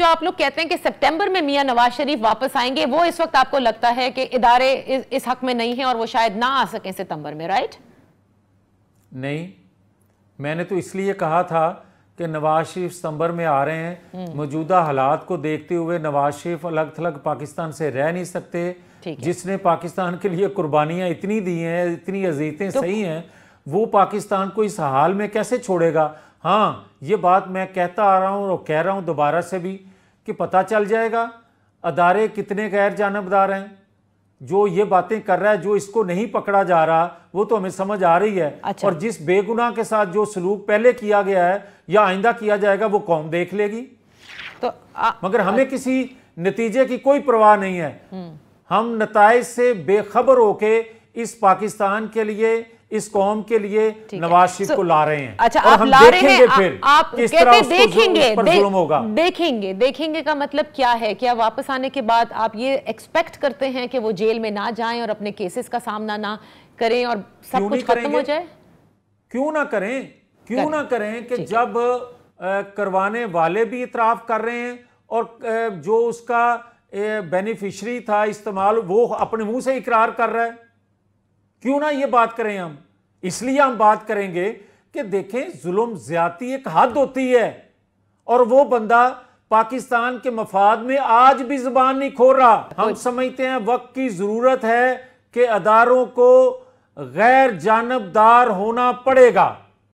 जो आप लोग कहते हैं कि सितंबर में मियां नवाज शरीफ वापस आएंगे, वो इस वक्त आपको लगता है कि इदारे इस हक में नहीं है और वो शायद ना आ सकें सितंबर में, राइट? नहीं, मैंने तो इसलिए कहा था कि नवाज शरीफ सितंबर में आ रहे हैं। मौजूदा हालात को देखते हुए नवाज शरीफ अलग थलग पाकिस्तान से रह नहीं सकते। जिसने पाकिस्तान के लिए कुर्बानियां इतनी दी हैं, इतनी अजीतें सही हैं, वो पाकिस्तान को इस हाल में कैसे छोड़ेगा? हाँ, ये बात मैं कहता आ रहा हूँ और कह रहा हूँ दोबारा से भी कि पता चल जाएगा अदारे कितने गैर जानबदार हैं। जो ये बातें कर रहा है, जो इसको नहीं पकड़ा जा रहा, वो तो हमें समझ आ रही है। अच्छा। और जिस बेगुनाह के साथ जो सलूक पहले किया गया है या आइंदा किया जाएगा, वो कौम देख लेगी। तो मगर हमें किसी नतीजे की कोई परवाह नहीं है। हम नताइज से बेखबर होके इस पाकिस्तान के लिए, इस कौम के लिए नवाज शरीफ को ला रहे हैं। अच्छा, और आप हम ला रहे हैं, फिर आप किस कहते तरह देखेंगे, देखेंगे का मतलब क्या है? क्या वापस आने के बाद आप ये एक्सपेक्ट करते हैं कि वो जेल में ना जाएं और अपने केसेस का सामना ना करें और सब कुछ खत्म हो जाए? क्यों ना करें, क्यों ना करें कि जब करवाने वाले भी इतराफ कर रहे हैं और जो उसका बेनिफिशरी था इस्तेमाल, वो अपने मुंह से इकरार कर रहा है, क्यों ना ये बात करें हम? इसलिए हम बात करेंगे कि देखें, जुल्म ज्यादती एक हद होती है और वो बंदा पाकिस्तान के मफाद में आज भी जुबान नहीं खोल रहा। हम समझते हैं वक्त की जरूरत है कि अदारों को गैर जानबदार होना पड़ेगा।